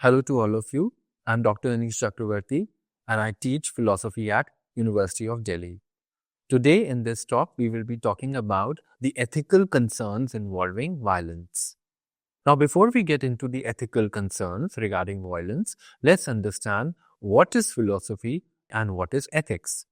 Hello to all of you. I'm Dr. Anish Chakravarti and I teach philosophy at University of Delhi. Today in this talk, we will be talking about the ethical concerns involving violence. Now, before we get into the ethical concerns regarding violence, let's understand what is philosophy and what is ethics.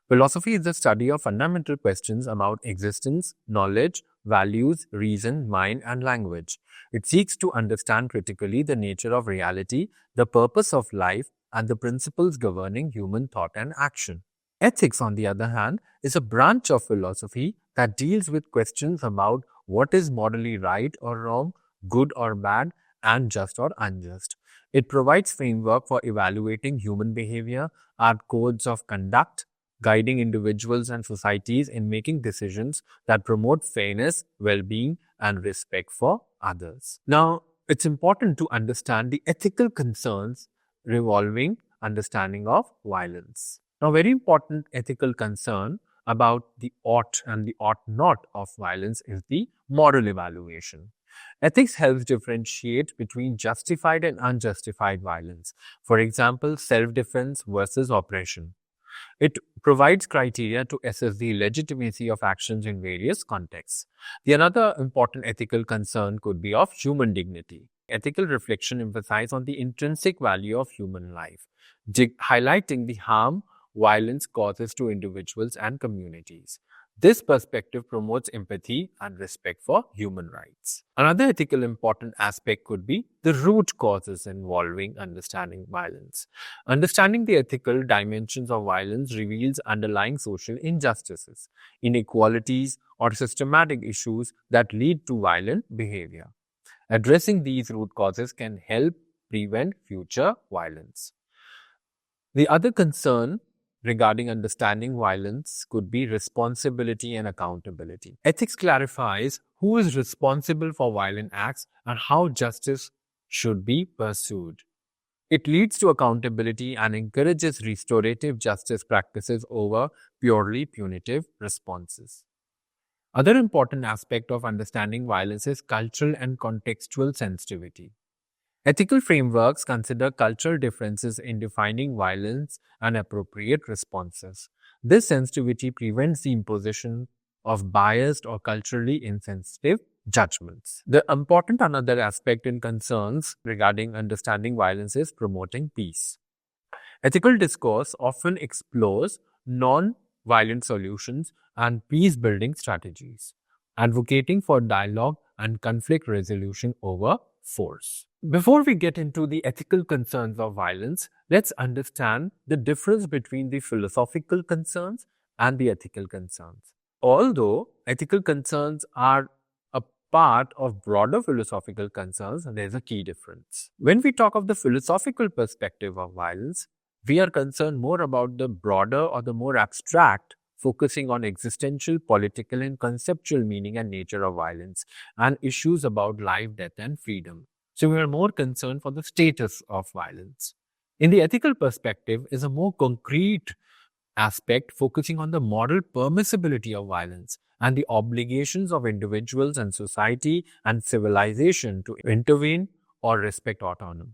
Philosophy is the study of fundamental questions about existence, knowledge, values, reason, mind, and language. It seeks to understand critically the nature of reality, the purpose of life, and the principles governing human thought and action. Ethics, on the other hand, is a branch of philosophy that deals with questions about what is morally right or wrong, good or bad, and just or unjust. It provides framework for evaluating human behavior, art codes of conduct, guiding individuals and societies in making decisions that promote fairness, well-being, and respect for others. Now, it's important to understand the ethical concerns revolving understanding of violence. Now, very important ethical concern about the ought and the ought not of violence is the moral evaluation. Ethics helps differentiate between justified and unjustified violence. For example, self-defense versus oppression. It provides criteria to assess the legitimacy of actions in various contexts. The another important ethical concern could be of human dignity. Ethical reflection emphasizes on the intrinsic value of human life, highlighting the harm violence causes to individuals and communities. This perspective promotes empathy and respect for human rights. Another ethical important aspect could be the root causes involving understanding violence. Understanding the ethical dimensions of violence reveals underlying social injustices, inequalities, or systematic issues that lead to violent behavior. Addressing these root causes can help prevent future violence. The other concern regarding understanding violence could be responsibility and accountability. Ethics clarifies who is responsible for violent acts and how justice should be pursued. It leads to accountability and encourages restorative justice practices over purely punitive responses. Other important aspect of understanding violence is cultural and contextual sensitivity. Ethical frameworks consider cultural differences in defining violence and appropriate responses. This sensitivity prevents the imposition of biased or culturally insensitive judgments. The important another aspect in concerns regarding understanding violence is promoting peace. Ethical discourse often explores non-violent solutions and peace-building strategies, advocating for dialogue and conflict resolution over force. Before we get into the ethical concerns of violence, let's understand the difference between the philosophical concerns and the ethical concerns. Although ethical concerns are a part of broader philosophical concerns, there's a key difference. When we talk of the philosophical perspective of violence, we are concerned more about the broader or the more abstract, focusing on existential, political, and conceptual meaning and nature of violence and issues about life, death, and freedom. So we are more concerned for the status of violence. In the ethical perspective is a more concrete aspect focusing on the moral permissibility of violence and the obligations of individuals and society and civilization to intervene or respect autonomy.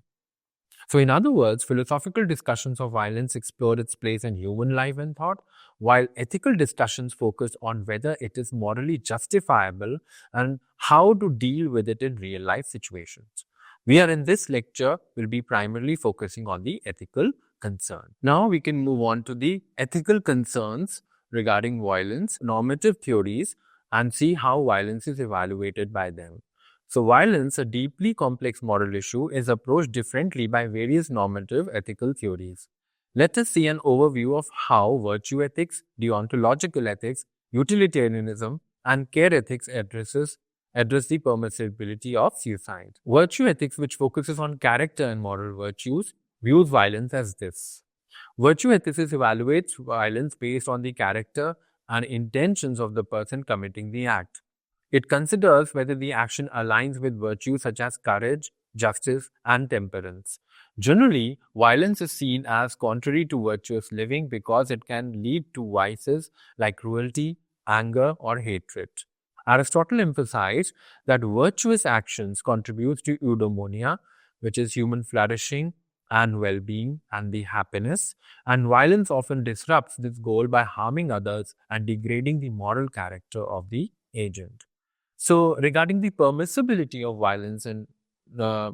So in other words, philosophical discussions of violence explore its place in human life and thought, while ethical discussions focus on whether it is morally justifiable and how to deal with it in real life situations. We are in this lecture will be primarily focusing on the ethical concern. Now we can move on to the ethical concerns regarding violence, normative theories, and see how violence is evaluated by them. So violence, a deeply complex moral issue, is approached differently by various normative ethical theories. Let us see an overview of how virtue ethics, deontological ethics, utilitarianism, and care ethics address the permissibility of suicide. Virtue ethics, which focuses on character and moral virtues, views violence as this. Virtue ethics evaluates violence based on the character and intentions of the person committing the act. It considers whether the action aligns with virtues such as courage, justice, and temperance. Generally, violence is seen as contrary to virtuous living because it can lead to vices like cruelty, anger, or hatred. Aristotle emphasized that virtuous actions contribute to eudaimonia, which is human flourishing and well-being and the happiness. And violence often disrupts this goal by harming others and degrading the moral character of the agent. So, regarding the permissibility of violence and uh,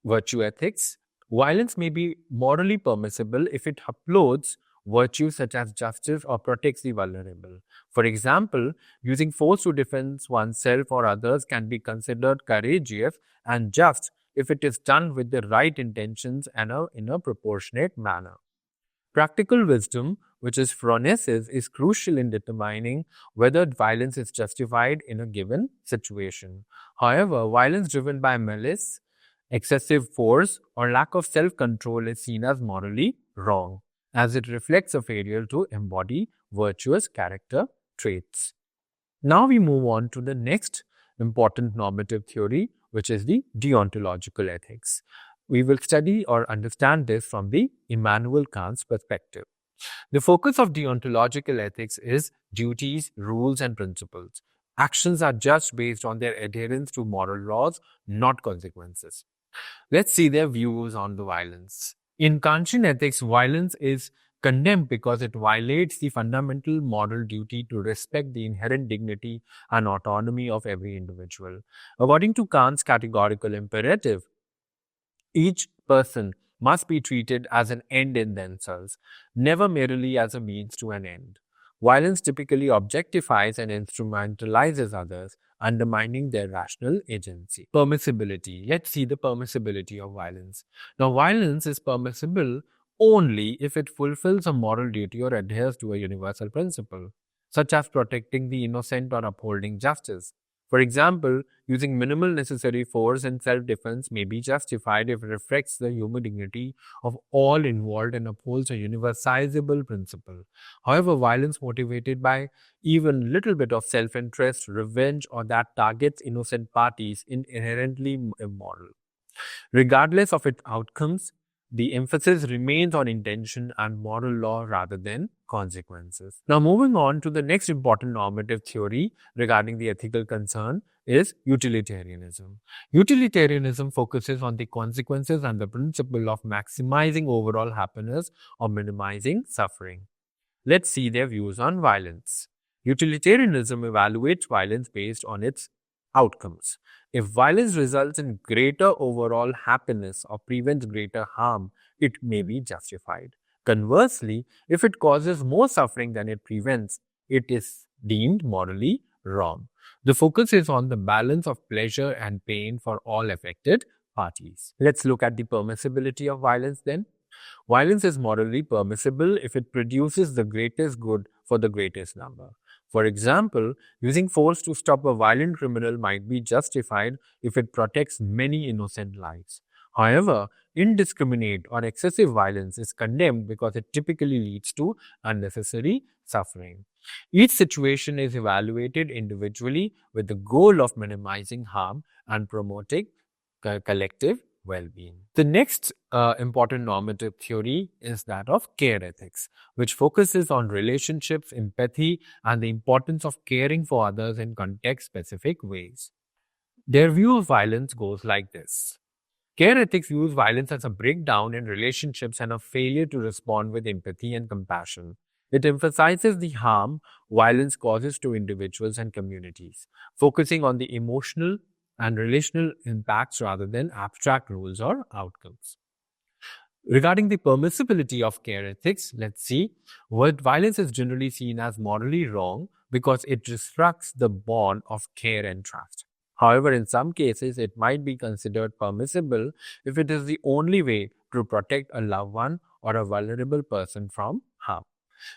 virtue ethics, violence may be morally permissible if it upholds virtues such as justice or protects the vulnerable. For example, using force to defend oneself or others can be considered courageous and just if it is done with the right intentions and in a proportionate manner. Practical wisdom, which is phronesis, is crucial in determining whether violence is justified in a given situation. However, violence driven by malice, excessive force, or lack of self control is seen as morally wrong, as it reflects a failure to embody virtuous character traits. Now we move on to the next important normative theory, which is the deontological ethics. We will study or understand this from the Immanuel Kant's perspective. The focus of deontological ethics is duties, rules, and principles. Actions are judged based on their adherence to moral laws, not consequences. Let's see their views on the violence. In Kantian ethics, violence is condemned because it violates the fundamental moral duty to respect the inherent dignity and autonomy of every individual. According to Kant's categorical imperative, each person must be treated as an end in themselves, never merely as a means to an end. Violence typically objectifies and instrumentalizes others, undermining their rational agency. Permissibility. Let's see the permissibility of violence. Now, violence is permissible only if it fulfills a moral duty or adheres to a universal principle, such as protecting the innocent or upholding justice. For example, using minimal necessary force in self-defense may be justified if it reflects the human dignity of all involved and upholds a universalizable principle. However, violence motivated by even little bit of self-interest, revenge, or that targets innocent parties is inherently immoral. Regardless of its outcomes, the emphasis remains on intention and moral law rather than consequences. Now, moving on to the next important normative theory regarding the ethical concern is utilitarianism. Utilitarianism focuses on the consequences and the principle of maximizing overall happiness or minimizing suffering. Let's see their views on violence. Utilitarianism evaluates violence based on its outcomes. If violence results in greater overall happiness or prevents greater harm, it may be justified. Conversely, if it causes more suffering than it prevents, it is deemed morally wrong. The focus is on the balance of pleasure and pain for all affected parties. Let's look at the permissibility of violence then. Violence is morally permissible if it produces the greatest good for the greatest number. For example, using force to stop a violent criminal might be justified if it protects many innocent lives. However, indiscriminate or excessive violence is condemned because it typically leads to unnecessary suffering. Each situation is evaluated individually with the goal of minimizing harm and promoting collective well-being. The next important normative theory is that of care ethics, which focuses on relationships, empathy, and the importance of caring for others in context-specific ways. Their view of violence goes like this. Care ethics views violence as a breakdown in relationships and a failure to respond with empathy and compassion. It emphasizes the harm violence causes to individuals and communities, focusing on the emotional and relational impacts rather than abstract rules or outcomes. Regarding the permissibility of care ethics, let's see. What violence is generally seen as morally wrong because it disrupts the bond of care and trust. However, in some cases, it might be considered permissible if it is the only way to protect a loved one or a vulnerable person from harm.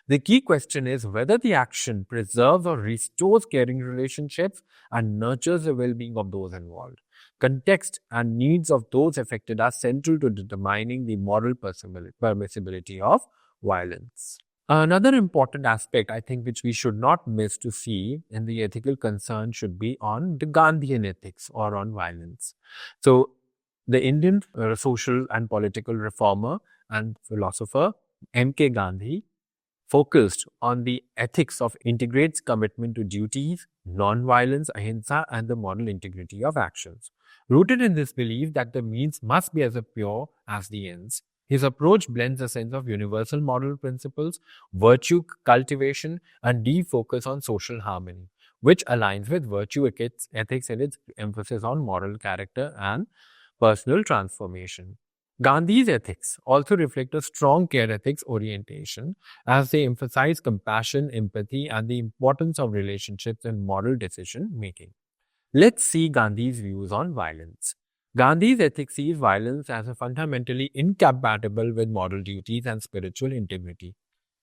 The key question is whether the action preserves or restores caring relationships and nurtures the well-being of those involved. Context and needs of those affected are central to determining the moral permissibility of violence. Another important aspect, I think, which we should not miss to see in the ethical concern should be on the Gandhian ethics or on violence. So, the Indian social and political reformer and philosopher M.K. Gandhi focused on the ethics of integrates commitment to duties, non-violence, ahimsa, and the moral integrity of actions. Rooted in this belief that the means must be as pure as the ends, his approach blends a sense of universal moral principles, virtue cultivation, and deep focus on social harmony, which aligns with virtue ethics and its emphasis on moral character and personal transformation. Gandhi's ethics also reflect a strong care ethics orientation as they emphasize compassion, empathy, and the importance of relationships in moral decision making. Let's see Gandhi's views on violence. Gandhi's ethics sees violence as a fundamentally incompatible with moral duties and spiritual integrity.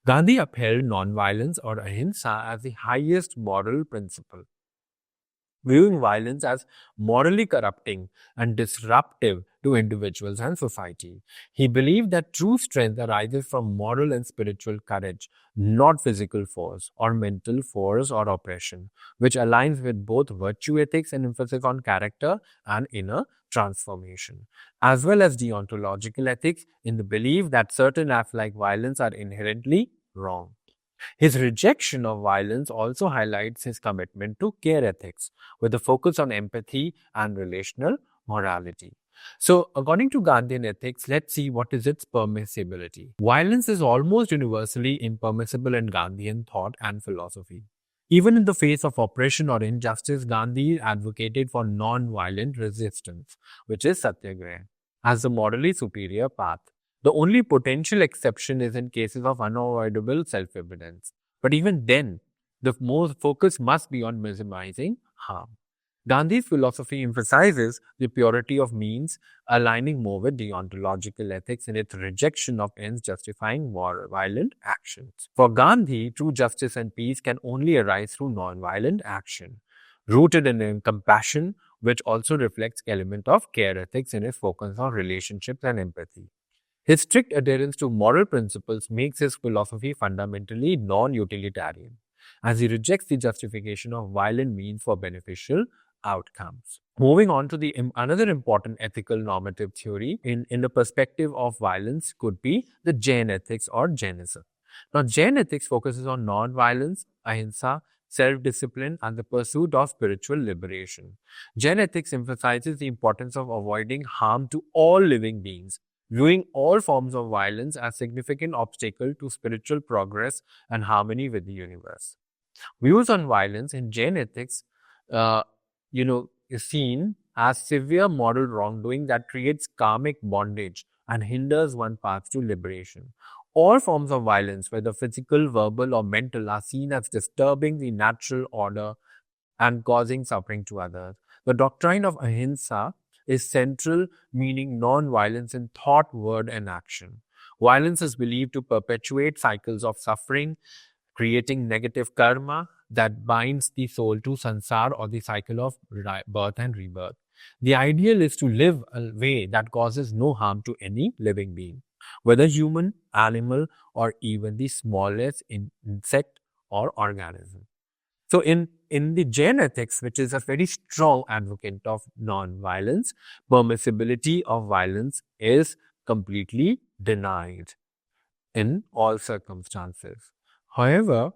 Gandhi upheld nonviolence or ahimsa as the highest moral principle, viewing violence as morally corrupting and disruptive to individuals and society. He believed that true strength arises from moral and spiritual courage, not physical force or mental force or oppression, which aligns with both virtue ethics and emphasis on character and inner transformation, as well as deontological ethics in the belief that certain acts like violence are inherently wrong. His rejection of violence also highlights his commitment to care ethics, with a focus on empathy and relational morality. So, according to Gandhian ethics, let's see what is its permissibility. Violence is almost universally impermissible in Gandhian thought and philosophy. Even in the face of oppression or injustice, Gandhi advocated for non-violent resistance, which is satyagraha, as the morally superior path. The only potential exception is in cases of unavoidable self-evidence. But even then, the most focus must be on minimizing harm. Gandhi's philosophy emphasizes the purity of means, aligning more with deontological ethics in its rejection of ends justifying violent actions. For Gandhi, true justice and peace can only arise through non-violent action, rooted in compassion, which also reflects element of care ethics in its focus on relationships and empathy. His strict adherence to moral principles makes his philosophy fundamentally non-utilitarian, as he rejects the justification of violent means for beneficial outcomes. Moving on to the another important ethical normative theory in the perspective of violence could be the Jain ethics or Jainism. Now, Jain ethics focuses on non-violence, ahimsa, self-discipline, and the pursuit of spiritual liberation. Jain ethics emphasizes the importance of avoiding harm to all living beings, viewing all forms of violence as significant obstacle to spiritual progress and harmony with the universe. Views on violence in Jain ethics, uh, is seen as severe moral wrongdoing that creates karmic bondage and hinders one path to liberation. All forms of violence, whether physical, verbal, or mental, are seen as disturbing the natural order and causing suffering to others. The doctrine of ahimsa is central, meaning non-violence in thought, word, and action. Violence is believed to perpetuate cycles of suffering, creating negative karma that binds the soul to sansar or the cycle of birth and rebirth. The ideal is to live a way that causes no harm to any living being, whether human, animal, or even the smallest insect or organism. So in the Jain ethics, which is a very strong advocate of non-violence, permissibility of violence is completely denied in all circumstances. However,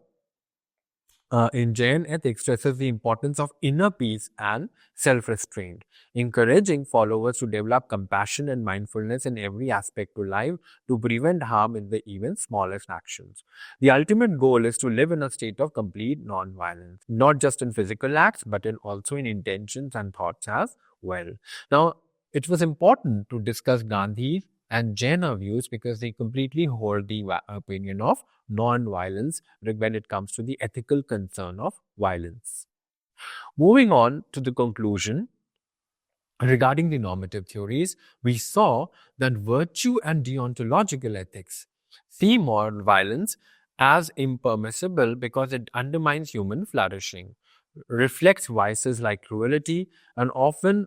in Jain ethics stresses the importance of inner peace and self-restraint, encouraging followers to develop compassion and mindfulness in every aspect of life to prevent harm in the even smallest actions. The ultimate goal is to live in a state of complete non-violence, not just in physical acts, but also in intentions and thoughts as well. Now, it was important to discuss Gandhi and Jaina views because they completely hold the opinion of non-violence when it comes to the ethical concern of violence. Moving on to the conclusion, regarding the normative theories, we saw that virtue and deontological ethics see moral violence as impermissible because it undermines human flourishing, reflects vices like cruelty, and often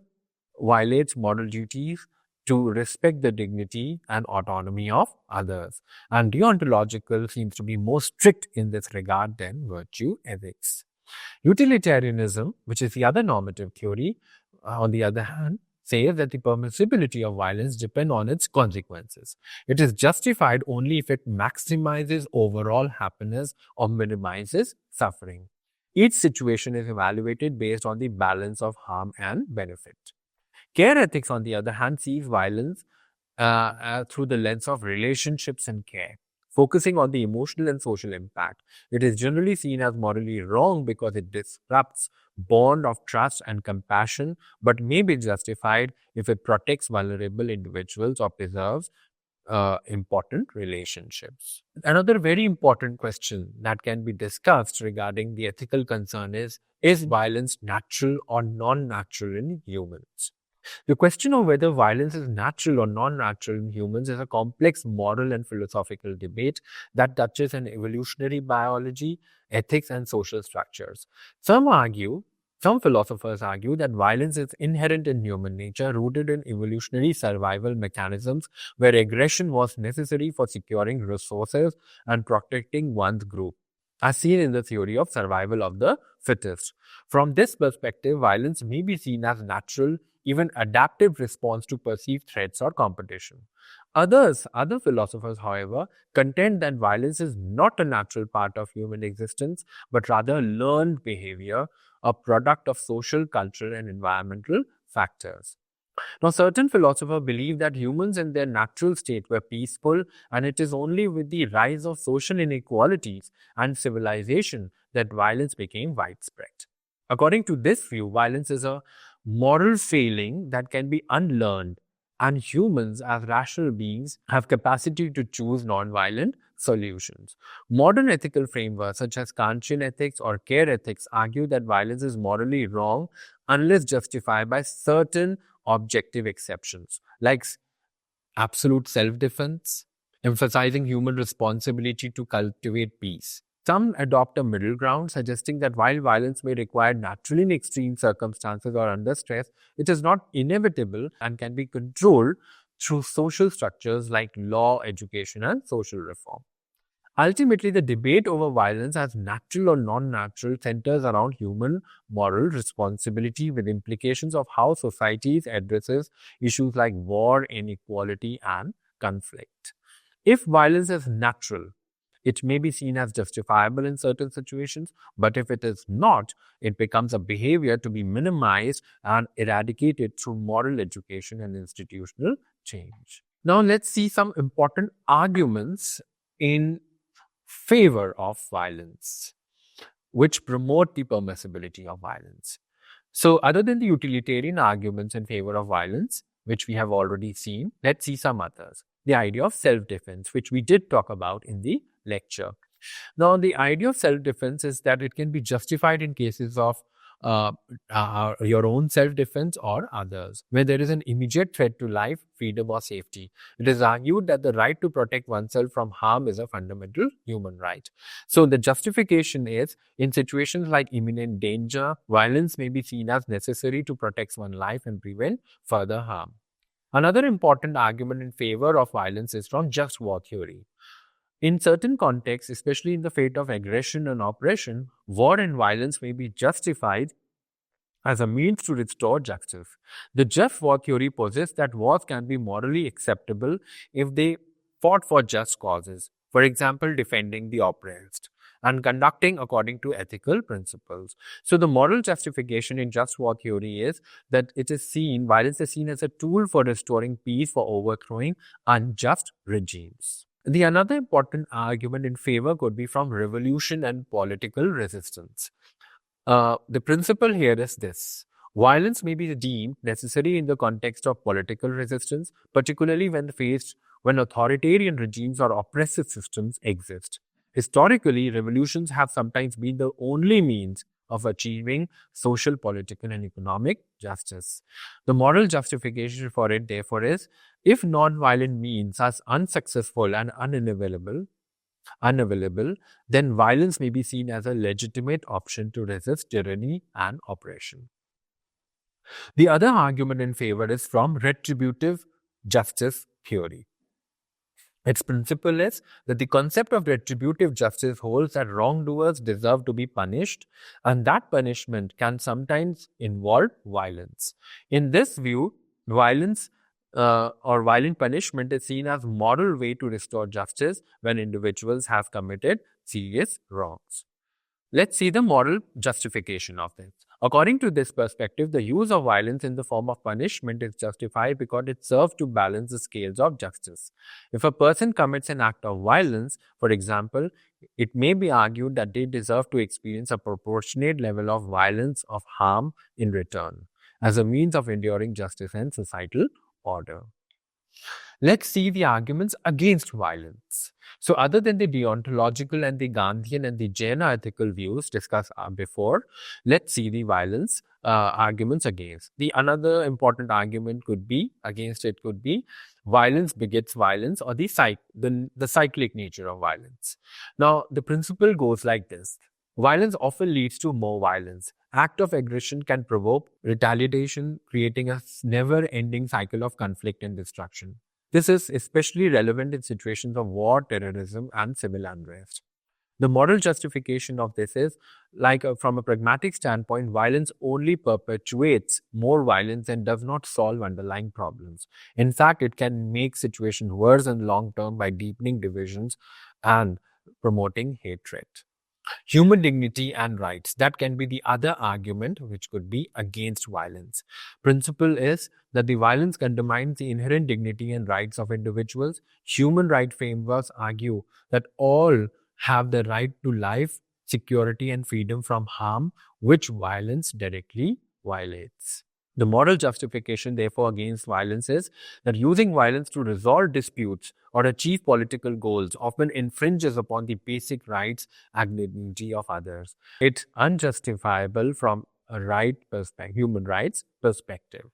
violates moral duties to respect the dignity and autonomy of others. And deontological seems to be more strict in this regard than virtue ethics. Utilitarianism, which is the other normative theory, on the other hand, says that the permissibility of violence depends on its consequences. It is justified only if it maximizes overall happiness or minimizes suffering. Each situation is evaluated based on the balance of harm and benefit. Care ethics, on the other hand, sees violence through the lens of relationships and care, focusing on the emotional and social impact. It is generally seen as morally wrong because it disrupts bond of trust and compassion, but may be justified if it protects vulnerable individuals or preserves important relationships. Another very important question that can be discussed regarding the ethical concern is violence natural or non-natural in humans? The question of whether violence is natural or non-natural in humans is a complex moral and philosophical debate that touches on evolutionary biology, ethics, and social structures. Some philosophers argue that violence is inherent in human nature, rooted in evolutionary survival mechanisms where aggression was necessary for securing resources and protecting one's group, as seen in the theory of survival of the fittest. From this perspective, violence may be seen as natural, even adaptive response to perceived threats or competition. Other philosophers, however, contend that violence is not a natural part of human existence, but rather learned behavior, a product of social, cultural, and environmental factors. Now, certain philosophers believe that humans in their natural state were peaceful, and it is only with the rise of social inequalities and civilization that violence became widespread. According to this view, violence is a moral failing that can be unlearned, and humans, as rational beings, have capacity to choose non-violent solutions. Modern ethical frameworks such as Kantian ethics or care ethics argue that violence is morally wrong unless justified by certain objective exceptions, like absolute self-defense, emphasizing human responsibility to cultivate peace. Some adopt a middle ground, suggesting that while violence may require naturally in extreme circumstances or under stress, it is not inevitable and can be controlled through social structures like law, education, and social reform. Ultimately, the debate over violence as natural or non-natural centers around human moral responsibility, with implications of how societies addresses issues like war, inequality, and conflict. If violence is natural, it may be seen as justifiable in certain situations, but if it is not, it becomes a behavior to be minimized and eradicated through moral education and institutional change. Now, let's see some important arguments in favor of violence, which promote the permissibility of violence. So, other than the utilitarian arguments in favor of violence, which we have already seen, let's see some others. The idea of self-defense, which we did talk about in the lecture. Now, the idea of self-defense is that it can be justified in cases of your own self-defense or others, where there is an immediate threat to life, freedom, or safety. It is argued that the right to protect oneself from harm is a fundamental human right. So the justification is, in situations like imminent danger, violence may be seen as necessary to protect one's life and prevent further harm. Another important argument in favor of violence is from just war theory. In certain contexts, especially in the fate of aggression and oppression, war and violence may be justified as a means to restore justice. The just war theory posits that wars can be morally acceptable if they fought for just causes, for example, defending the oppressed, and conducting according to ethical principles. So the moral justification in just war theory is that violence is seen as a tool for restoring peace, for overthrowing unjust regimes. The another important argument in favor could be from revolution and political resistance. The principle here is this: violence may be deemed necessary in the context of political resistance, particularly when authoritarian regimes or oppressive systems exist. Historically, revolutions have sometimes been the only means of achieving social, political, and economic justice. The moral justification for it, therefore, is if non-violent means are unsuccessful and unavailable, then violence may be seen as a legitimate option to resist tyranny and oppression. The other argument in favor is from retributive justice theory. Its principle is that the concept of retributive justice holds that wrongdoers deserve to be punished, and that punishment can sometimes involve violence. In this view, Violence or violent punishment is seen as moral way to restore justice when individuals have committed serious wrongs. Let's see the moral justification of this. According to this perspective, the use of violence in the form of punishment is justified because it serves to balance the scales of justice. If a person commits an act of violence, for example, it may be argued that they deserve to experience a proportionate level of violence of harm in return as a means of enduring justice and societal order. Let's see the arguments against violence. So, other than the deontological and the Gandhian and the Jaina ethical views discussed before, let's see the violence arguments against. The another important argument could be against it could be violence begets violence, or the cyclic nature of violence. Now, the principle goes like this. Violence often leads to more violence. Act of aggression can provoke retaliation, creating a never-ending cycle of conflict and destruction. This is especially relevant in situations of war, terrorism, and civil unrest. The moral justification of this is, from a pragmatic standpoint, violence only perpetuates more violence and does not solve underlying problems. In fact, it can make situations worse in the long term by deepening divisions and promoting hatred. Human dignity and rights. That can be the other argument which could be against violence. Principle is that the violence undermines the inherent dignity and rights of individuals. Human right frameworks argue that all have the right to life, security, and freedom from harm, which violence directly violates. The moral justification, therefore, against violence is that using violence to resolve disputes or achieve political goals often infringes upon the basic rights and dignity of others. It's unjustifiable from a human rights perspective.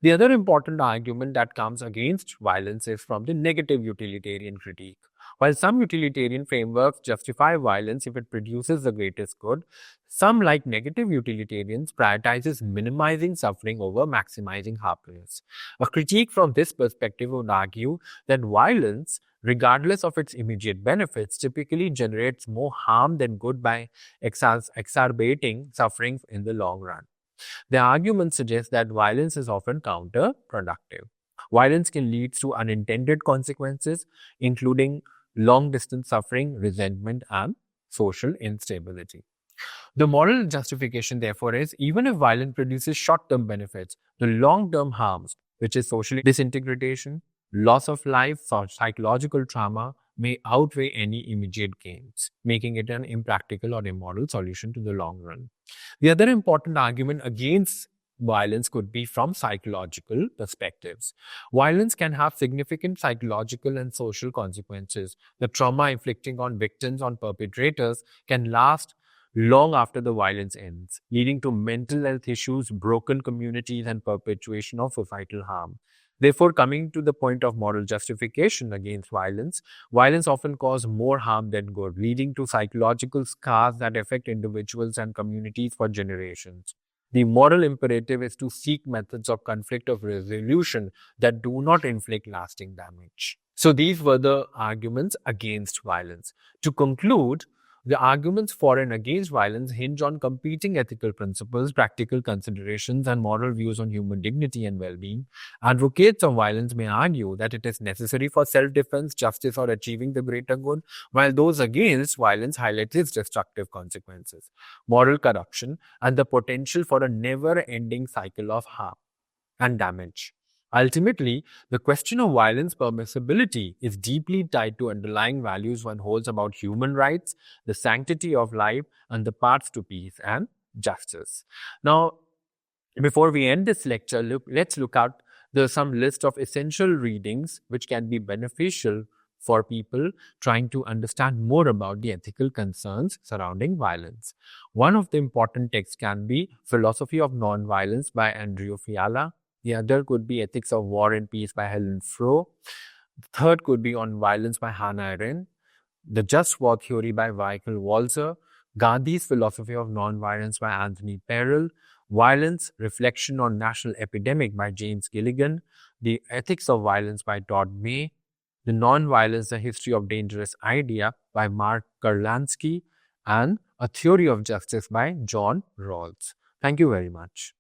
The other important argument that comes against violence is from the negative utilitarian critique. While some utilitarian frameworks justify violence if it produces the greatest good, some, like negative utilitarians, prioritizes minimizing suffering over maximizing happiness. A critique from this perspective would argue that violence, regardless of its immediate benefits, typically generates more harm than good by exacerbating suffering in the long run. The argument suggests that violence is often counterproductive. Violence can lead to unintended consequences, including long-distance suffering, resentment, and social instability. The moral justification, therefore, is even if violence produces short-term benefits, the long-term harms, which is social disintegration, loss of life, or psychological trauma, may outweigh any immediate gains, making it an impractical or immoral solution to the long run. The other important argument against violence could be from psychological perspectives. Violence can have significant psychological and social consequences. The trauma inflicting on victims, on perpetrators, can last long after the violence ends, leading to mental health issues, broken communities, and perpetuation of societal harm. Therefore, coming to the point of moral justification against violence, violence often causes more harm than good, leading to psychological scars that affect individuals and communities for generations. The moral imperative is to seek methods of conflict of resolution that do not inflict lasting damage. So these were the arguments against violence. To conclude, the arguments for and against violence hinge on competing ethical principles, practical considerations, and moral views on human dignity and well-being. Advocates of violence may argue that it is necessary for self-defense, justice, or achieving the greater good, while those against violence highlight its destructive consequences, moral corruption, and the potential for a never-ending cycle of harm and damage. Ultimately, the question of violence permissibility is deeply tied to underlying values one holds about human rights, the sanctity of life, and the paths to peace and justice. Now, before we end this lecture, let's look at some list of essential readings which can be beneficial for people trying to understand more about the ethical concerns surrounding violence. One of the important texts can be Philosophy of Nonviolence by Andrew Fiala. The other could be Ethics of War and Peace by Helen Froh. The third could be On Violence by Hannah Arendt. The Just War Theory by Michael Walzer. Gandhi's Philosophy of Nonviolence by Anthony Perel. Violence, Reflection on National Epidemic by James Gilligan. The Ethics of Violence by Todd May. The Nonviolence, The History of Dangerous Idea by Mark Kurlansky. And A Theory of Justice by John Rawls. Thank you very much.